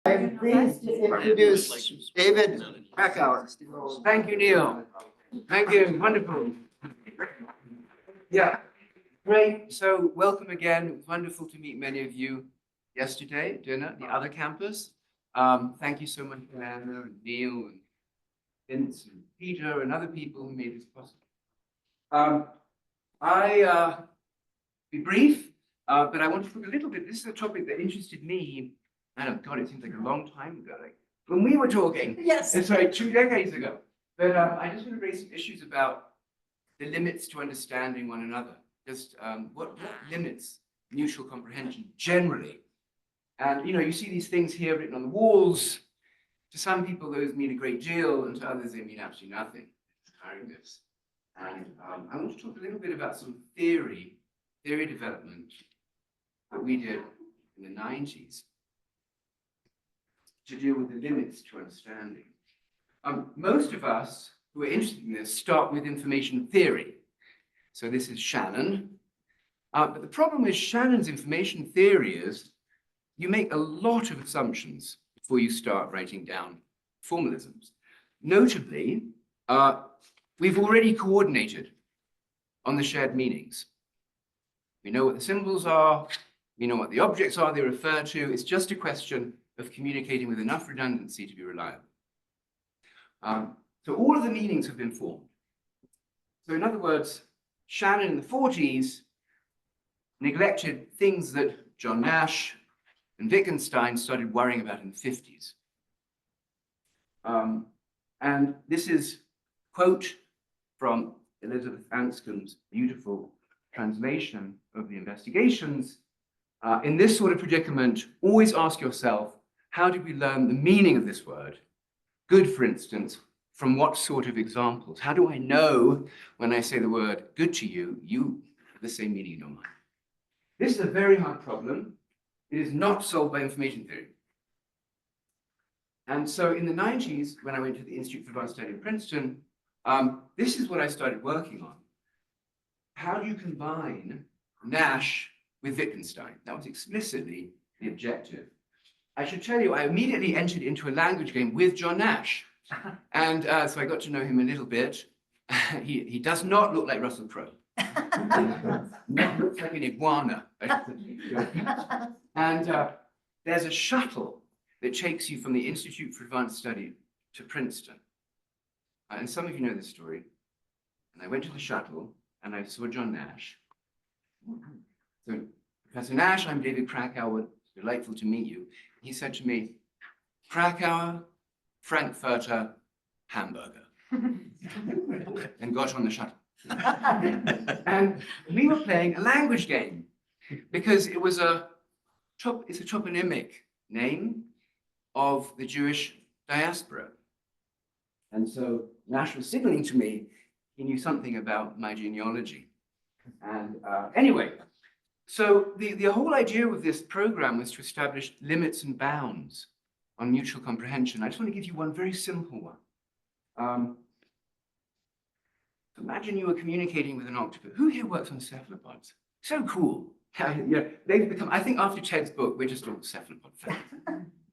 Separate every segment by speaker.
Speaker 1: I'm pleased to introduce David Krakauer.
Speaker 2: Thank you, Neil. Thank you. Wonderful. Yeah, great. So welcome again. It was wonderful to meet many of you yesterday at dinner at the other campus. Thank you so much, Diana and Neil and Vince and Peter and other people who made this possible. I'll be brief, but I want to talk a little bit. This is a topic that interested me. I don't, God, it seems like a long time ago, like when we were talking.
Speaker 1: Yes.
Speaker 2: It's like 2 decades ago. But I just want to raise some issues about the limits to understanding one another. Just what limits mutual comprehension generally? And you see these things here written on the walls. To some people, those mean a great deal, and to others, they mean absolutely nothing. And I want to talk a little bit about some theory development that we did in the 90s. To deal with the limits to understanding. Most of us who are interested in this start with information theory. So this is Shannon. But the problem with Shannon's information theory is you make a lot of assumptions before you start writing down formalisms. Notably, we've already coordinated on the shared meanings. We know what the symbols are, we know what the objects are they refer to. It's just a question of communicating with enough redundancy to be reliable. So all of the meanings have been formed. So in other words, Shannon in the 40s neglected things that John Nash and Wittgenstein started worrying about in the 50s. And this is a quote from Elizabeth Anscombe's beautiful translation of the Investigations. In this sort of predicament, always ask yourself, how did we learn the meaning of this word? Good, for instance, from what sort of examples? How do I know when I say the word good to you, you have the same meaning in your mind? This is a very hard problem. It is not solved by information theory. And so in the 90s, when I went to the Institute for Advanced Study in Princeton, this is what I started working on. How do you combine Nash with Wittgenstein? That was explicitly the objective. I should tell you, I immediately entered into a language game with John Nash. And so I got to know him a little bit. He does not look like Russell Crowe. Looks like an iguana. And there's a shuttle that takes you from the Institute for Advanced Study to Princeton. And some of you know this story. And I went to the shuttle and I saw John Nash. So, Professor Nash, I'm David Krakauer. Delightful to meet you. He said to me, Krakauer, Frankfurter, Hamburger. And got on the shuttle. And we were playing a language game because it was it's a toponymic name of the Jewish diaspora. And so Nash was signaling to me he knew something about my genealogy. And anyway, so the whole idea of this program was to establish limits and bounds on mutual comprehension. I just want to give you one very simple one. Imagine you were communicating with an octopus. Who here works on cephalopods? So cool. Yeah, they've become, I think after Ted's book, we're just all cephalopod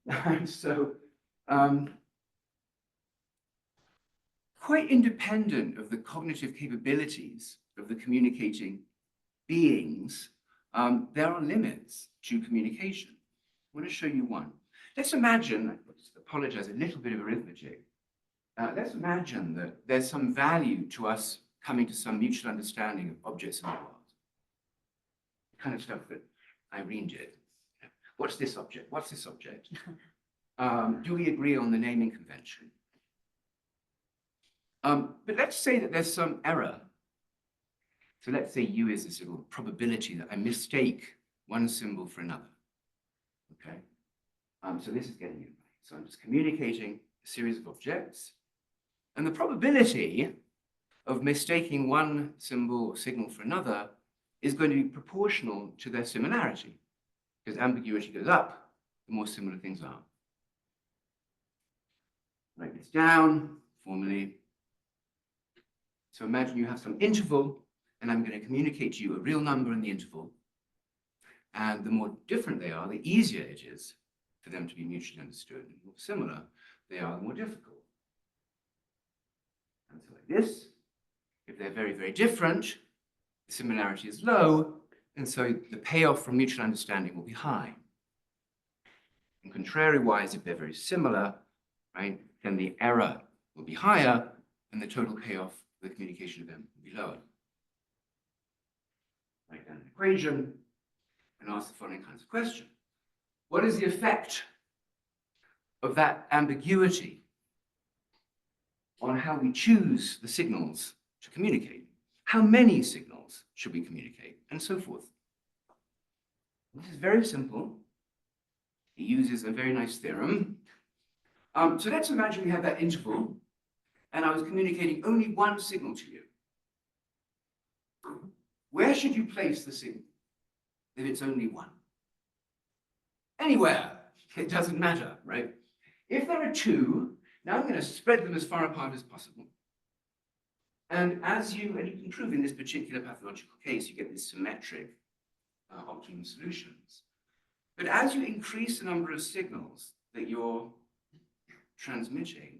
Speaker 2: fans. So, quite independent of the cognitive capabilities of the communicating beings, there are limits to communication. I want to show you one. Let's imagine, I apologize, a little bit of arithmetic. Let's imagine that there's some value to us coming to some mutual understanding of objects in the world. The kind of stuff that Irene did. What's this object? What's this object? Do we agree on the naming convention? But let's say that there's some error. So let's say U is this little probability that I mistake one symbol for another. Okay. So this is getting it right. So I'm just communicating a series of objects. And the probability of mistaking one symbol or signal for another is going to be proportional to their similarity. Because ambiguity goes up, the more similar things are. Write this down formally. So imagine you have some interval, and I'm going to communicate to you a real number in the interval. And the more different they are, the easier it is for them to be mutually understood. And the more similar they are, the more difficult. And so like this, if they're very, very different, the similarity is low, and so the payoff from mutual understanding will be high. And contrary-wise, if they're very similar, right, then the error will be higher, and the total payoff for the communication event will be lower. Write down an equation and ask the following kinds of question. What is the effect of that ambiguity on how we choose the signals to communicate? How many signals should we communicate? And so forth. This is very simple. It uses a very nice theorem. So let's imagine we have that interval, and I was communicating only one signal to you. Where should you place the signal if it's only one? Anywhere. It doesn't matter, right? If there are two, now I'm going to spread them as far apart as possible. And you can prove in this particular pathological case, you get these symmetric optimum solutions. But as you increase the number of signals that you're transmitting,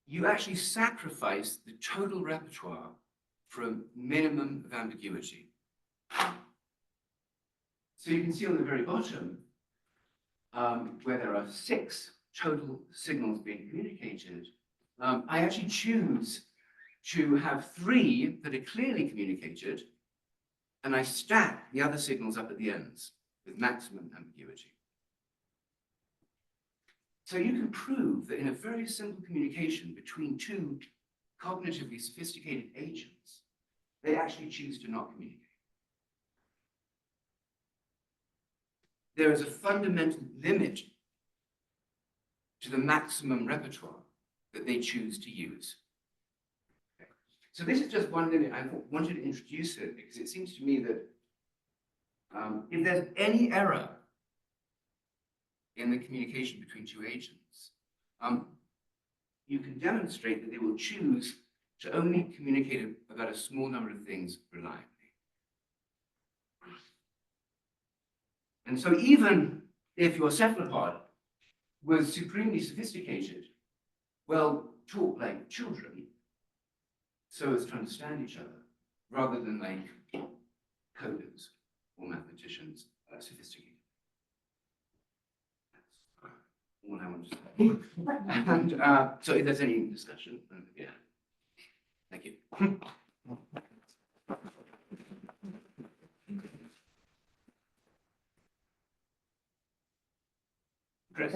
Speaker 2: you actually sacrifice the total repertoire for a minimum of ambiguity. So you can see on the very bottom, where there are 6 total signals being communicated, I actually choose to have 3 that are clearly communicated, and I stack the other signals up at the ends with maximum ambiguity. So you can prove that in a very simple communication between 2 cognitively sophisticated agents, they actually choose to not communicate. There is a fundamental limit to the maximum repertoire that they choose to use. Okay. So this is just one limit. I wanted to introduce it because it seems to me that if there's any error in the communication between 2 agents, you can demonstrate that they will choose to only communicate about a small number of things reliably. And so even if your cephalopod was supremely sophisticated, well, talk like children so as to understand each other, rather than like coders or mathematicians sophisticated. That's all I want to say. And so if there's any discussion, yeah. Thank you. Chris,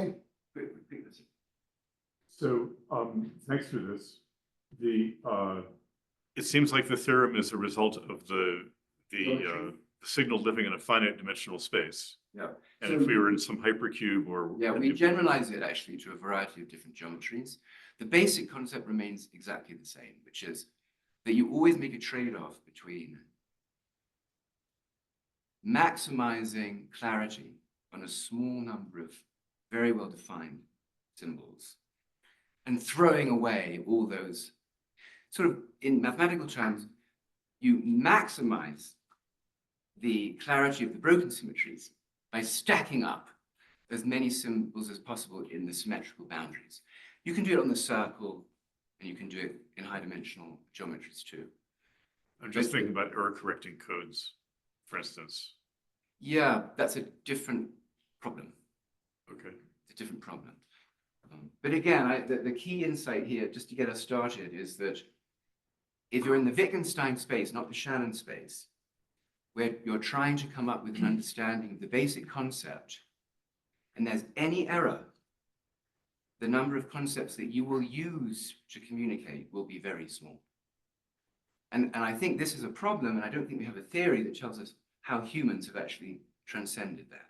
Speaker 2: quick.
Speaker 3: So thanks for this. It seems like the theorem is a result of the signal living in a finite dimensional space.
Speaker 2: Yeah.
Speaker 3: And if we were in some hypercube or...
Speaker 2: Yeah, we generalize it actually to a variety of different geometries. The basic concept remains exactly the same, which is that you always make a trade-off between maximizing clarity on a small number of very well-defined symbols and throwing away all those, sort of in mathematical terms, you maximize the clarity of the broken symmetries by stacking up as many symbols as possible in the symmetrical boundaries. You can do it on the circle, and you can do it in high-dimensional geometries too.
Speaker 3: I'm just thinking about error-correcting codes, for instance.
Speaker 2: Yeah, that's a different problem.
Speaker 3: Okay.
Speaker 2: It's a different problem. But again, the key insight here, just to get us started, is that if you're in the Wittgenstein space, not the Shannon space, where you're trying to come up with an understanding of the basic concept, and there's any error, the number of concepts that you will use to communicate will be very small. And I think this is a problem, and I don't think we have a theory that tells us how humans have actually transcended that.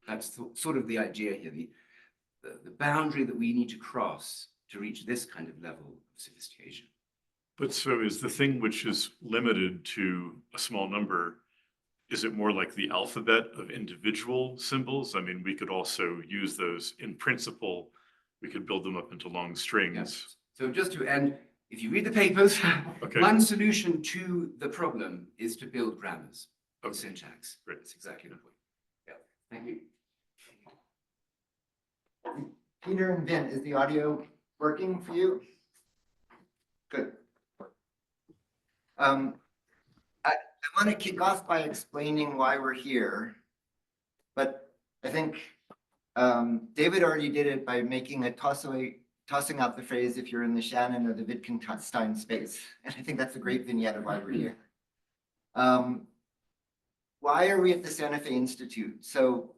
Speaker 2: That's sort of the idea here, the boundary that we need to cross to reach this kind of level of sophistication.
Speaker 3: But so is the thing which is limited to a small number, is it more like the alphabet of individual symbols? I mean, we could also use those in principle. We could build them up into long strings.
Speaker 2: Yes. So just to end, if you read the papers,
Speaker 3: Okay.
Speaker 2: One solution to the problem is to build grammars of syntax.
Speaker 3: Great.
Speaker 2: That's exactly the point. Yeah. Thank you.
Speaker 1: Peter and Vint, is the audio working for you? Good. I want to kick off by explaining why we're here, but I think David already did it by making a tossing out the phrase, if you're in the Shannon or the Wittgenstein space. And I think that's a great vignette of why we're here. Why are we at the Santa Fe Institute? So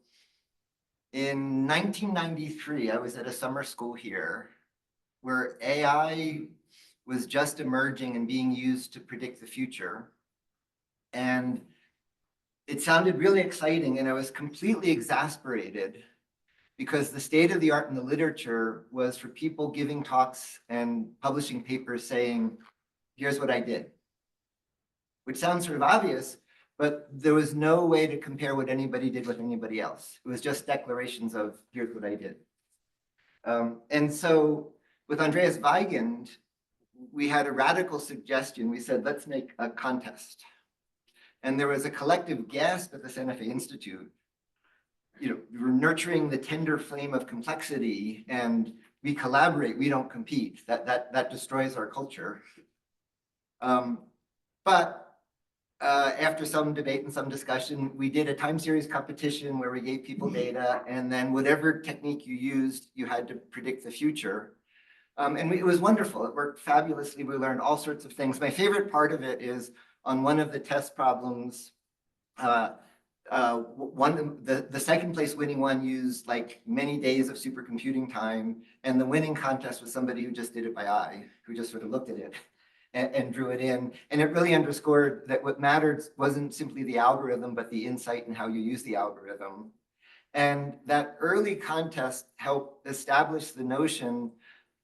Speaker 1: in 1993, I was at a summer school here where AI was just emerging and being used to predict the future. And it sounded really exciting, and I was completely exasperated because the state of the art in the literature was for people giving talks and publishing papers saying, here's what I did, which sounds sort of obvious, but there was no way to compare what anybody did with anybody else. It was just declarations of, here's what I did. And so with Andreas Weigand, we had a radical suggestion. We said, let's make a contest. And there was a collective gasp at the Santa Fe Institute. You know, we're nurturing the tender flame of complexity, and we collaborate, we don't compete. That destroys our culture. But after some debate and some discussion, we did a time series competition where we gave people data, and then whatever technique you used, you had to predict the future. It was wonderful. It worked fabulously. We learned all sorts of things. My favorite part of it is on one of the test problems, the second place winning one used like many days of supercomputing time, and the winning contest was somebody who just did it by eye, who just sort of looked at it and drew it in. And it really underscored that what mattered wasn't simply the algorithm, but the insight and how you use the algorithm. And that early contest helped establish the notion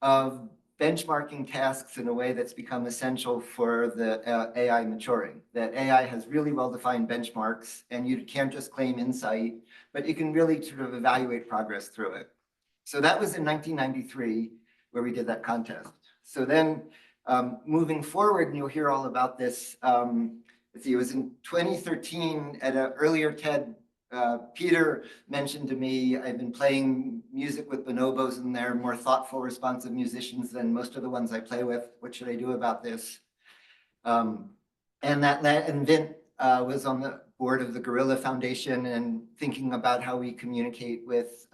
Speaker 1: of benchmarking tasks in a way that's become essential for the AI maturing, that AI has really well-defined benchmarks, and you can't just claim insight, but you can really sort of evaluate progress through it. So that was in 1993 where we did that contest. So then moving forward, and you'll hear all about this, let's see, it was in 2013 at an earlier TED, Peter mentioned to me, I've been playing music with bonobos, and they're more thoughtful, responsive musicians than most of the ones I play with. What should I do about this? And Vint was on the board of the Gorilla Foundation and thinking about how we communicate with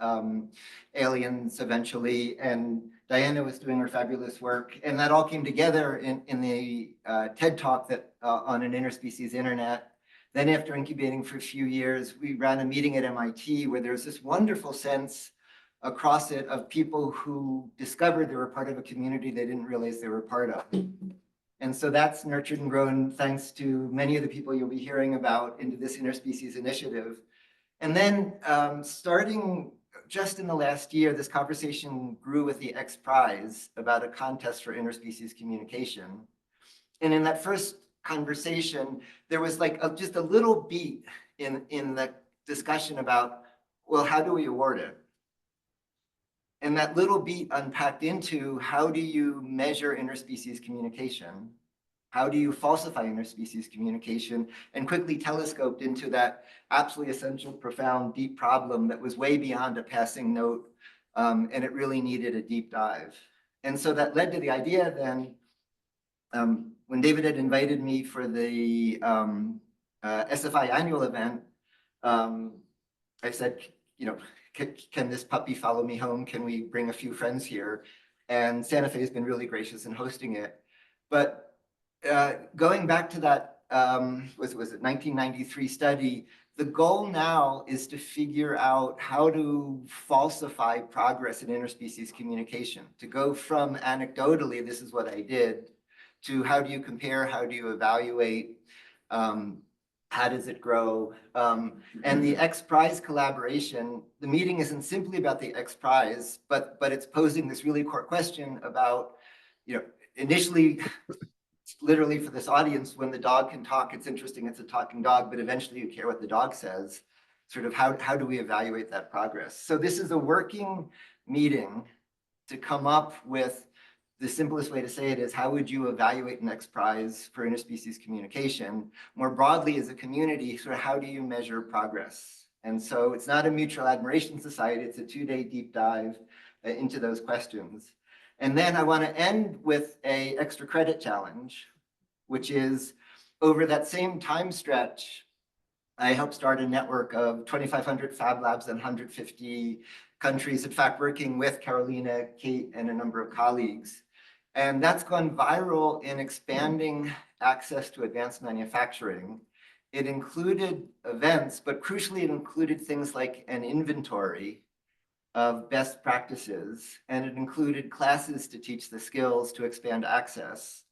Speaker 1: aliens eventually. And Diana was doing her fabulous work. And that all came together in the TED Talk that on an Interspecies Internet. Then after incubating for a few years, we ran a meeting at MIT where there was this wonderful sense across it of people who discovered they were part of a community they didn't realize they were part of. And so that's nurtured and grown thanks to many of the people you'll be hearing about into this Interspecies initiative. And then starting just in the last year, this conversation grew with the XPRIZE about a contest for interspecies communication. And in that first conversation, there was like just a little beat in the discussion about, well, how do we award it? And that little beat unpacked into, how do you measure interspecies communication? How do you falsify interspecies communication? And quickly telescoped into that absolutely essential, profound, deep problem that was way beyond a passing note, and it really needed a deep dive. And so that led to the idea then, when David had invited me for the SFI annual event, I said, you know, can this puppy follow me home? Can we bring a few friends here? And Santa Fe has been really gracious in hosting it. But going back to that, was it 1993 study, the goal now is to figure out how to falsify progress in interspecies communication, to go from anecdotally, this is what I did, to how do you compare, how do you evaluate, how does it grow? And the XPRIZE collaboration, the meeting isn't simply about the XPRIZE, but it's posing this really core question about, you know, initially, literally for this audience, when the dog can talk, it's interesting, it's a talking dog, but eventually you care what the dog says. Sort of how do we evaluate that progress? So this is a working meeting to come up with, the simplest way to say it is, how would you evaluate an XPRIZE for interspecies communication? More broadly as a community, sort of how do you measure progress? And so it's not a mutual admiration society, it's a 2-day deep dive into those questions. And then I want to end with a extra credit challenge, which is over that same time stretch, I helped start a network of 2,500 Fab Labs in 150 countries, in fact, working with Carolina, Kate, and a number of colleagues. And that's gone viral in expanding access to advanced manufacturing. It included events, but crucially, it included things like an inventory of best practices, and it included classes to teach the skills to expand access.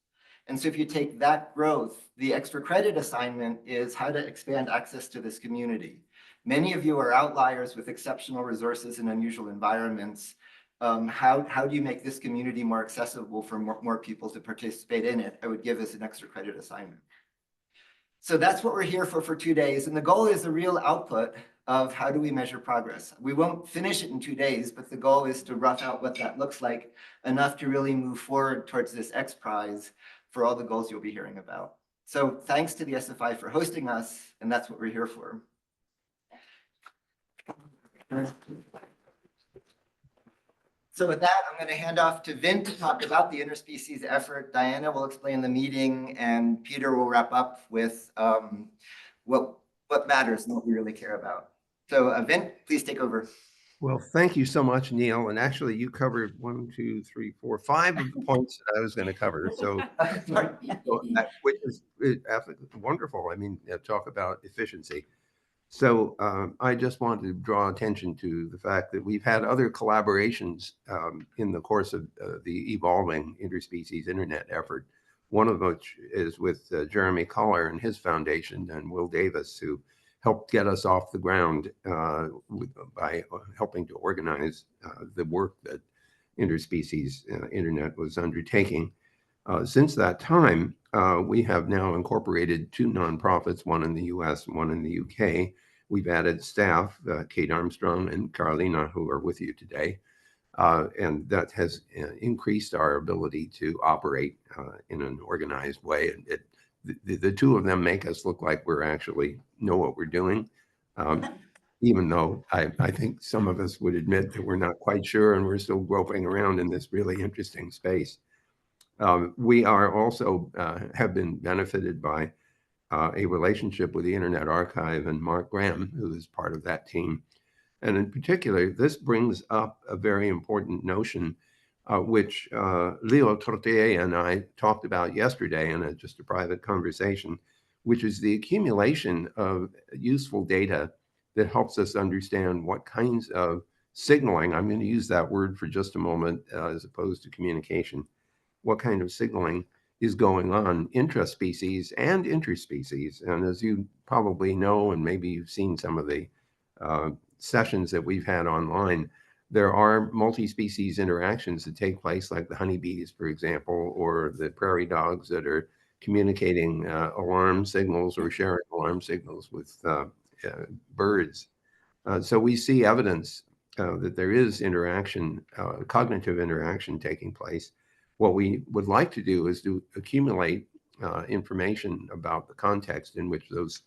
Speaker 1: And so if you take that growth, the extra credit assignment is how to expand access to this community. Many of you are outliers with exceptional resources in unusual environments. How do you make this community more accessible for more people to participate in it? I would give as an extra credit assignment. So that's what we're here for 2 days. And the goal is the real output of how do we measure progress. We won't finish it in 2 days, but the goal is to rough out what that looks like, enough to really move forward towards this XPRIZE for all the goals you'll be hearing about. So thanks to the SFI for hosting us, and that's what we're here for. So with that, I'm going to hand off to Vint to talk about the interspecies effort. Diana will explain the meeting, and Peter will wrap up with what matters and what we really care about. So Vint, please take over.
Speaker 4: Well, thank you so much, Neil. And actually, you covered 1, 2, 3, 4, 5 of the points that I was going to cover. So, which is absolutely wonderful. I mean, talk about efficiency. So I just want to draw attention to the fact that we've had other collaborations in the course of the evolving Interspecies Internet effort, one of which is with Jeremy Collar and his foundation, and Will Davis, who helped get us off the ground by helping to organize the work that Interspecies Internet was undertaking. Since that time, we have now incorporated 2 nonprofits, one in the US and one in the UK. We've added staff, Kate Armstrong and Carolina, who are with you today. And that has increased our ability to operate in an organized way. The 2 of them make us look like we're actually know what we're doing, even though I think some of us would admit that we're not quite sure and we're still groping around in this really interesting space. We are also have been benefited by a relationship with the Internet Archive and Mark Graham, who is part of that team. And in particular, this brings up a very important notion, which Leo Tortier and I talked about yesterday in just a private conversation, which is the accumulation of useful data that helps us understand what kinds of signaling, I'm going to use that word for just a moment as opposed to communication, what kind of signaling is going on intraspecies and interspecies. And as you probably know, and maybe you've seen some of the sessions that we've had online, there are multi-species interactions that take place, like the honeybees, for example, or the prairie dogs that are communicating alarm signals or sharing alarm signals with birds. So we see evidence that there is interaction, cognitive interaction taking place. What we would like to do is to accumulate information about the context in which those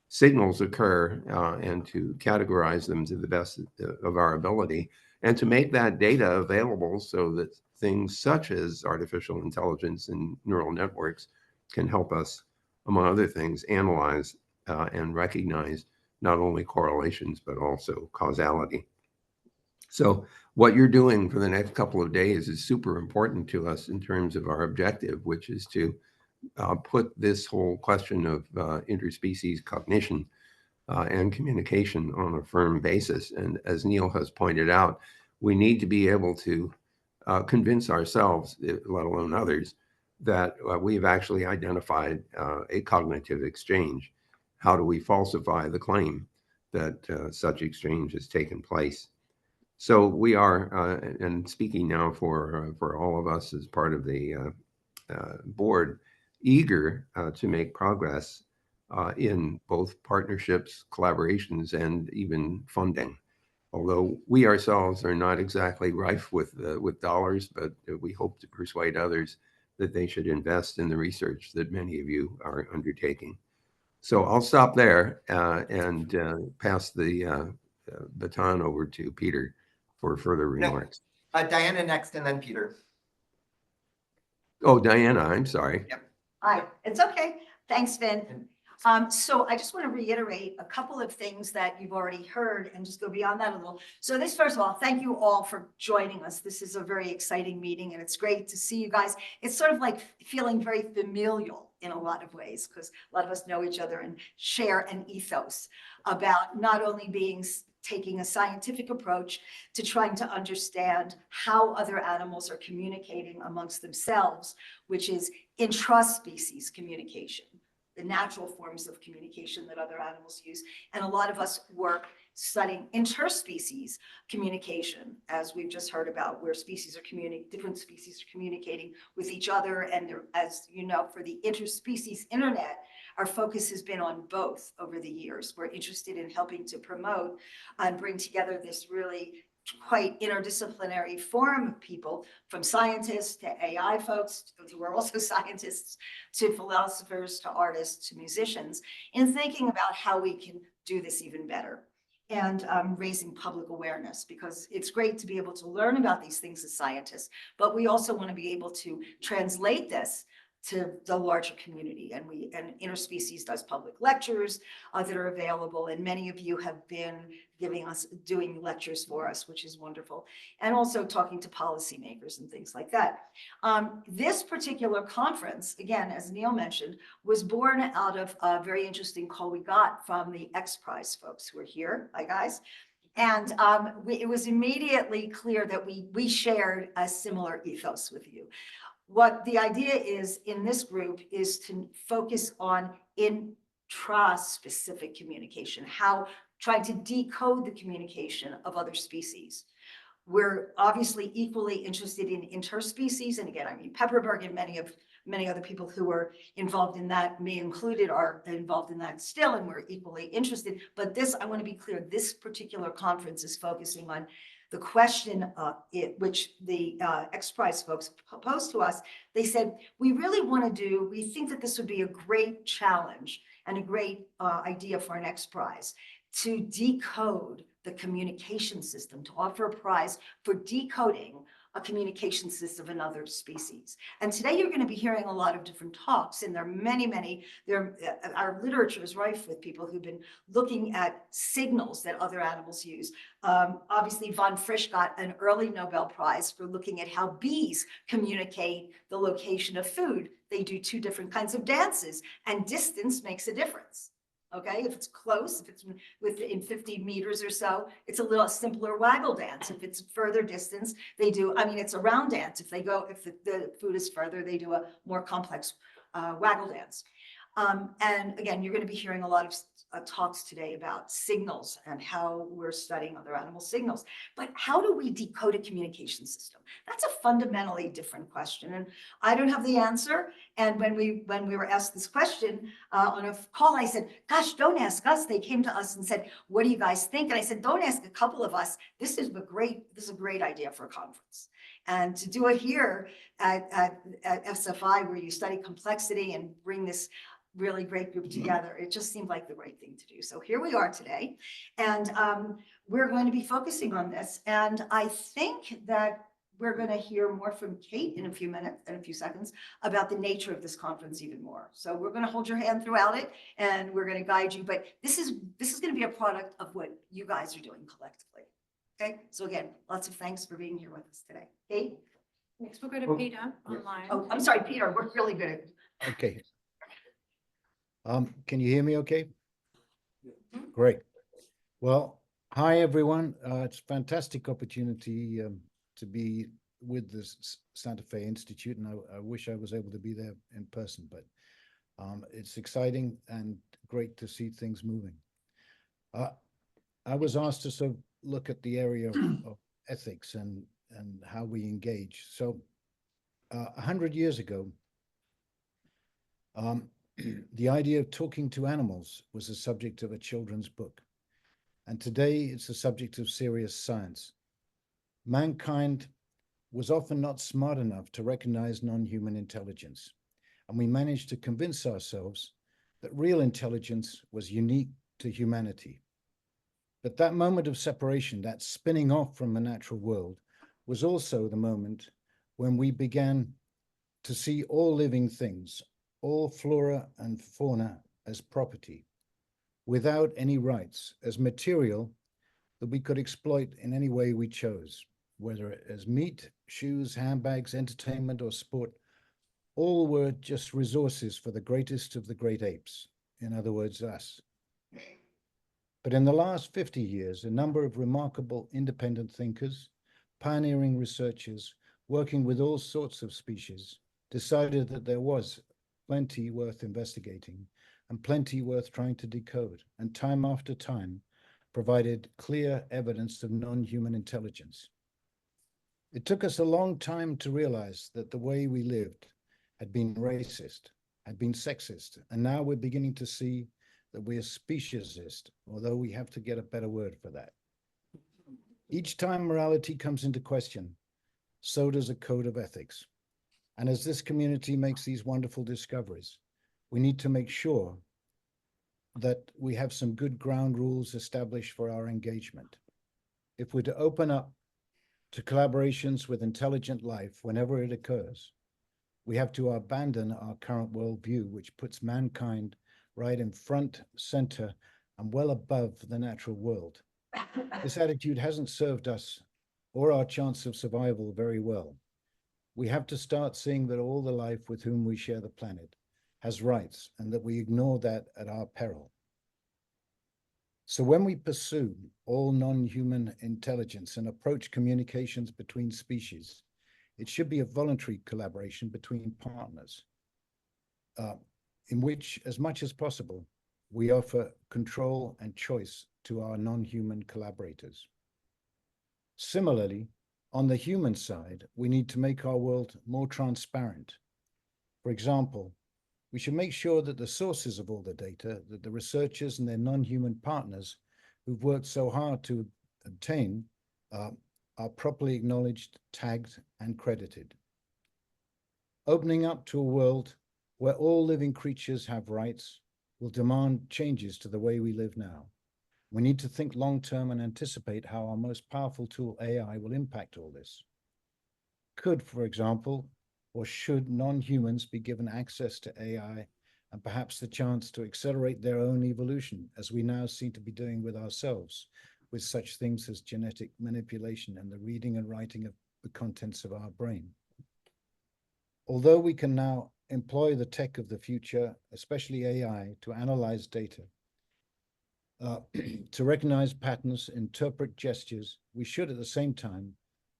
Speaker 4: signals occur and to categorize them to the best of our ability, and to make that data available so that things such as artificial intelligence and neural networks can help us, among other things, analyze and recognize not only correlations, but also causality. So what you're doing for the next couple of days is super important to us in terms of our objective, which is to put this whole question of interspecies cognition and communication on a firm basis. And as Neil has pointed out, we need to be able to convince ourselves, let alone others, that we've actually identified a cognitive exchange. How do we falsify the claim that such exchange has taken place? So we are, and speaking now for all of us as part of the board, eager to make progress in both partnerships, collaborations, and even funding. Although we ourselves are not exactly rife with dollars, but we hope to persuade others that they should invest in the research that many of you are undertaking. So I'll stop there and pass the baton over to Peter for further remarks.
Speaker 1: Diana next and then Peter.
Speaker 4: Oh, Diana, I'm sorry.
Speaker 1: Yep.
Speaker 5: Hi, it's okay. Thanks, Vint. So I just want to reiterate a couple of things that you've already heard and just go beyond that a little. So this, first of all, thank you all for joining us. This is a very exciting meeting and it's great to see you guys. It's sort of like feeling very familial in a lot of ways because a lot of us know each other and share an ethos about not only taking a scientific approach to trying to understand how other animals are communicating amongst themselves, which is intraspecies communication, the natural forms of communication that other animals use. And a lot of us work studying interspecies communication, as we've just heard about, where different species are communicating with each other. And as you know, for the Interspecies Internet, our focus has been on both over the years. We're interested in helping to promote and bring together this really quite interdisciplinary forum of people, from scientists to AI folks who are also scientists, to philosophers, to artists, to musicians, in thinking about how we can do this even better and raising public awareness, because it's great to be able to learn about these things as scientists, but we also want to be able to translate this to the larger community. And Interspecies does public lectures that are available, and many of you have been doing lectures for us, which is wonderful, and also talking to policymakers and things like that. This particular conference, again, as Neil mentioned, was born out of a very interesting call we got from the XPRIZE folks who are here. Hi, guys. And it was immediately clear that we shared a similar ethos with you. What the idea is in this group is to focus on intraspecific communication, trying to decode the communication of other species. We're obviously equally interested in interspecies. And again, I mean, Pepperberg and many other people who are involved in that, me included, are involved in that still, and we're equally interested. But this, I want to be clear, this particular conference is focusing on the question which the XPRIZE folks posed to us. They said, we think that this would be a great challenge and a great idea for an XPRIZE to decode the communication system, to offer a prize for decoding a communication system of another species. And today you're going to be hearing a lot of different talks, and there are our literature is rife with people who've been looking at signals that other animals use. Obviously, von Frisch got an early Nobel Prize for looking at how bees communicate the location of food. They do two different kinds of dances, and distance makes a difference. Okay, if it's close, if it's within 50 meters or so, it's a little simpler waggle dance. If it's further distance, it's a round dance. If the food is further, they do a more complex waggle dance. And again, you're going to be hearing a lot of talks today about signals and how we're studying other animal signals. But how do we decode a communication system? That's a fundamentally different question, and I don't have the answer. And when we were asked this question on a call, I said, gosh, don't ask us. They came to us and said, what do you guys think? And I said, don't ask a couple of us. This is a great idea for a conference. And to do it here at SFI, where you study complexity and bring this really great group together, it just seemed like the right thing to do. So here we are today, and we're going to be focusing on this. And I think that we're going to hear more from Kate in a few seconds about the nature of this conference even more. So we're going to hold your hand throughout it, and we're going to guide you. But this is going to be a product of what you guys are doing collectively. Okay. So again, lots of thanks for being here with us today. Kate.
Speaker 6: Next, we'll go to Peter online.
Speaker 5: Oh, I'm sorry, Peter. We're really good at it.
Speaker 7: Okay. Can you hear me okay? Great. Well, hi, everyone. It's a fantastic opportunity to be with the Santa Fe Institute, and I wish I was able to be there in person, but it's exciting and great to see things moving. I was asked to sort of look at the area of ethics and how we engage. So 100 years ago, the idea of talking to animals was the subject of a children's book. And today it's the subject of serious science. Mankind was often not smart enough to recognize non-human intelligence. And we managed to convince ourselves that real intelligence was unique to humanity. But that moment of separation, that spinning off from the natural world, was also the moment when we began to see all living things, all flora and fauna, as property, without any rights, as material that we could exploit in any way we chose, whether as meat, shoes, handbags, entertainment, or sport. All were just resources for the greatest of the great apes, in other words, us. But in the last 50 years, a number of remarkable independent thinkers, pioneering researchers, working with all sorts of species, decided that there was plenty worth investigating and plenty worth trying to decode, and time after time provided clear evidence of non-human intelligence. It took us a long time to realize that the way we lived had been racist, had been sexist, and now we're beginning to see that we are speciesist, although we have to get a better word for that. Each time morality comes into question, so does a code of ethics. And as this community makes these wonderful discoveries, we need to make sure that we have some good ground rules established for our engagement. If we're to open up to collaborations with intelligent life whenever it occurs, we have to abandon our current worldview, which puts mankind right in front, center, and well above the natural world. This attitude hasn't served us or our chance of survival very well. We have to start seeing that all the life with whom we share the planet has rights, and that we ignore that at our peril. So when we pursue all non-human intelligence and approach communications between species, it should be a voluntary collaboration between partners, in which, as much as possible, we offer control and choice to our non-human collaborators. Similarly, on the human side, we need to make our world more transparent. For example, we should make sure that the sources of all the data that the researchers and their non-human partners who've worked so hard to obtain are properly acknowledged, tagged, and credited. Opening up to a world where all living creatures have rights will demand changes to the way we live now. We need to think long-term and anticipate how our most powerful tool, AI, will impact all this. Could, for example, or should non-humans be given access to AI and perhaps the chance to accelerate their own evolution, as we now seem to be doing with ourselves, with such things as genetic manipulation and the reading and writing of the contents of our brain? Although we can now employ the tech of the future, especially AI, to analyze data, to recognize patterns, interpret gestures, we should at the same time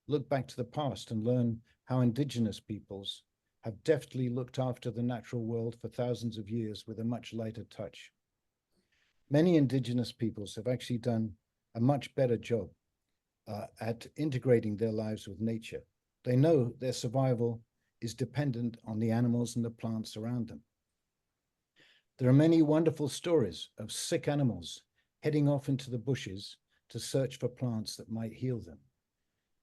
Speaker 7: look back to the past and learn how indigenous peoples have deftly looked after the natural world for thousands of years with a much lighter touch. Many indigenous peoples have actually done a much better job at integrating their lives with nature. They know their survival is dependent on the animals and the plants around them. There are many wonderful stories of sick animals heading off into the bushes to search for plants that might heal them.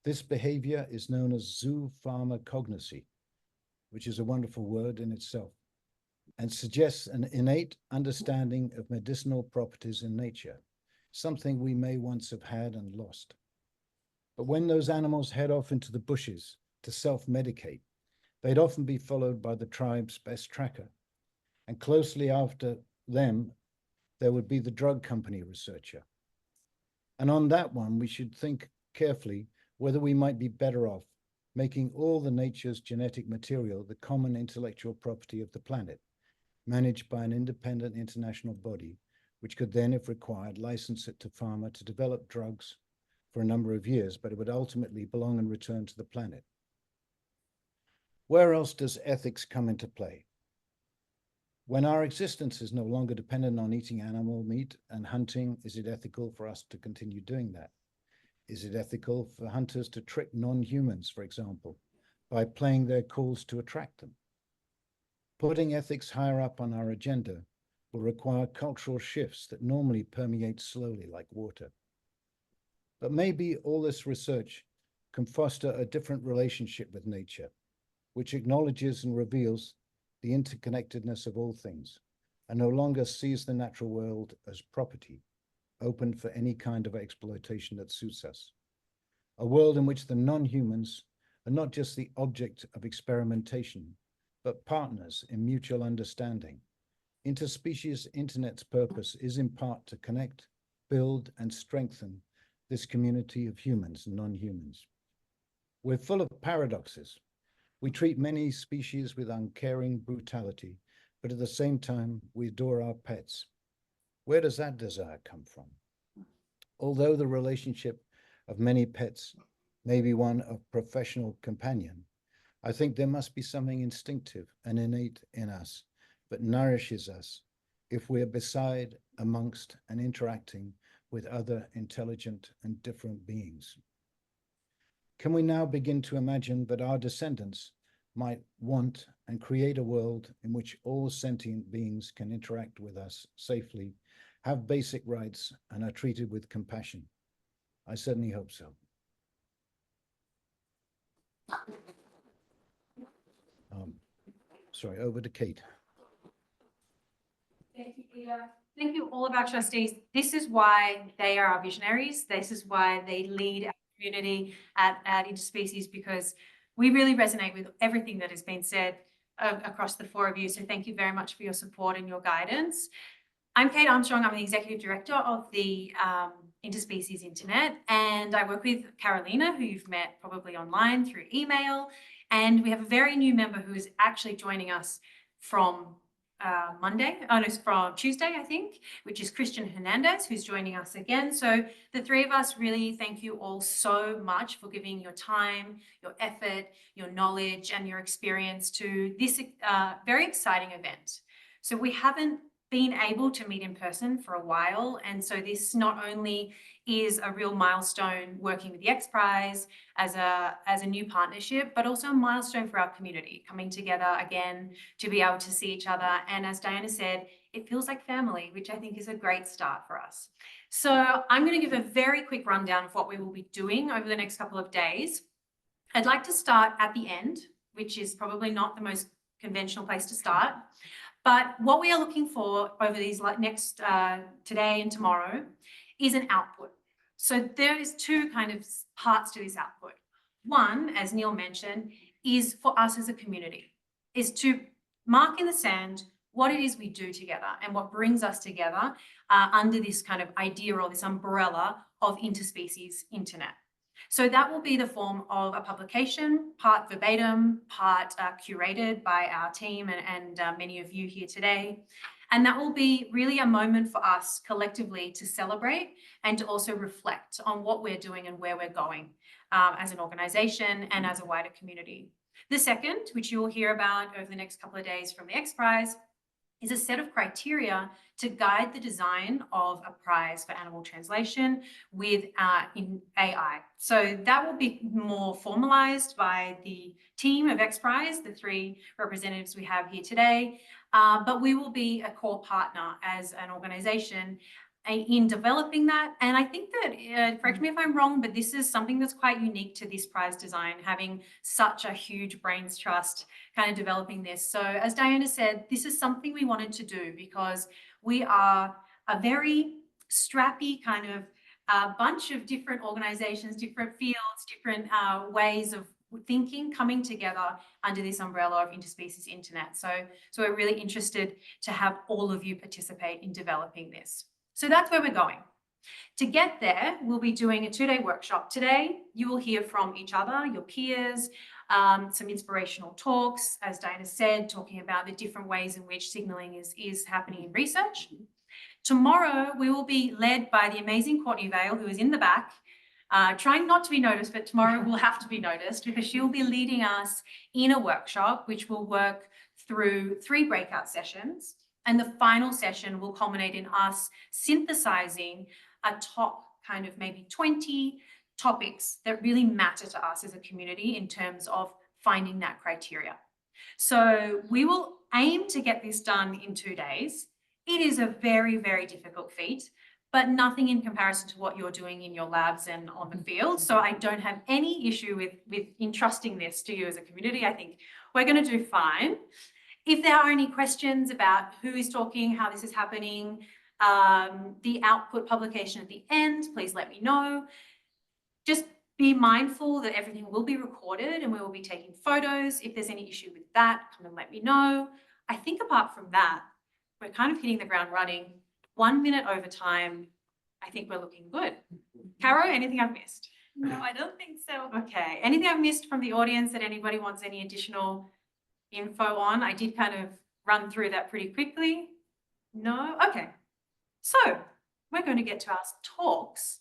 Speaker 7: This behavior is known as zoopharmacognosy, which is a wonderful word in itself, and suggests an innate understanding of medicinal properties in nature, something we may once have had and lost. But when those animals head off into the bushes to self-medicate, they'd often be followed by the tribe's best tracker. And closely after them, there would be the drug company researcher. And on that one, we should think carefully whether we might be better off making all the nature's genetic material the common intellectual property of the planet, managed by an independent international body, which could then, if required, license it to pharma to develop drugs for a number of years, but it would ultimately belong and return to the planet. Where else does ethics come into play? When our existence is no longer dependent on eating animal meat and hunting, is it ethical for us to continue doing that? Is it ethical for hunters to trick non-humans, for example, by playing their calls to attract them? Putting ethics higher up on our agenda will require cultural shifts that normally permeate slowly like water. But maybe all this research can foster a different relationship with nature, which acknowledges and reveals the interconnectedness of all things, and no longer sees the natural world as property, open for any kind of exploitation that suits us. A world in which the non-humans are not just the object of experimentation, but partners in mutual understanding. Interspecies Internet's purpose is in part to connect, build, and strengthen this community of humans and non-humans. We're full of paradoxes. We treat many species with uncaring brutality, but at the same time, we adore our pets. Where does that desire come from? Although the relationship of many pets may be one of professional companion, I think there must be something instinctive and innate in us that nourishes us if we're beside, amongst, and interacting with other intelligent and different beings. Can we now begin to imagine that our descendants might want and create a world in which all sentient beings can interact with us safely, have basic rights, and are treated with compassion? I certainly hope so. Sorry, over to Kate.
Speaker 6: Thank you, Peter. Thank you, all of our trustees. This is why they are our visionaries. This is why they lead our community at Interspecies, because we really resonate with everything that has been said across the four of you. So thank you very much for your support and your guidance. I'm Kate Armstrong. I'm the Executive Director of the Interspecies Internet, and I work with Carolina, who you've met probably online through email. And we have a very new member who is actually joining us from from Tuesday, I think, which is Christian Hernandez, who's joining us again. So the three of us really thank you all so much for giving your time, your effort, your knowledge, and your experience to this very exciting event. So we haven't been able to meet in person for a while, and so this not only is a real milestone working with the XPRIZE as a new partnership, but also a milestone for our community coming together again to be able to see each other. And as Diana said, it feels like family, which I think is a great start for us. So I'm going to give a very quick rundown of what we will be doing over the next couple of days. I'd like to start at the end, which is probably not the most conventional place to start. But what we are looking for over these next today and tomorrow is an output. So there is two kind of parts to this output. One, as Neil mentioned, is for us as a community, is to mark in the sand what it is we do together and what brings us together under this kind of idea or this umbrella of Interspecies Internet. So that will be the form of a publication, part verbatim, part curated by our team and many of you here today. And that will be really a moment for us collectively to celebrate and to also reflect on what we're doing and where we're going as an organization and as a wider community. The second, which you will hear about over the next couple of days from the XPRIZE, is a set of criteria to guide the design of a prize for animal translation with in AI. So that will be more formalized by the team of XPRIZE, the three representatives we have here today, but we will be a core partner as an organization in developing that. And I think that, correct me if I'm wrong, but this is something that's quite unique to this prize design, having such a huge brains trust kind of developing this. So as Diana said, this is something we wanted to do because we are a very strappy kind of bunch of different organizations, different fields, different ways of thinking coming together under this umbrella of Interspecies Internet. So we're really interested to have all of you participate in developing this. So that's where we're going. To get there, we'll be doing a 2-day workshop. Today, you will hear from each other, your peers, some inspirational talks, as Diana said, talking about the different ways in which signaling is happening in research. Tomorrow, we will be led by the amazing Courtney Vale, who is in the back, trying not to be noticed, but tomorrow will have to be noticed because she'll be leading us in a workshop, which will work through 3 breakout sessions. And the final session will culminate in us synthesizing a top kind of maybe 20 topics that really matter to us as a community in terms of finding that criteria. So we will aim to get this done in 2 days. It is a very, very difficult feat, but nothing in comparison to what you're doing in your labs and on the field. So I don't have any issue with entrusting this to you as a community. I think we're going to do fine. if there are any questions about who is talking, how this is happening, the output publication at the end, please let me know. Just be mindful that everything will be recorded and we will be taking photos. If there's any issue with that, come and let me know. I think apart from that, we're kind of hitting the ground running. 1 minute over time, I think we're looking good. Caro, anything I've missed?
Speaker 8: No, I don't think so.
Speaker 6: Okay, anything I've missed from the audience that anybody wants any additional info on? I did kind of run through that pretty quickly. No? Okay. So we're going to get to our talks.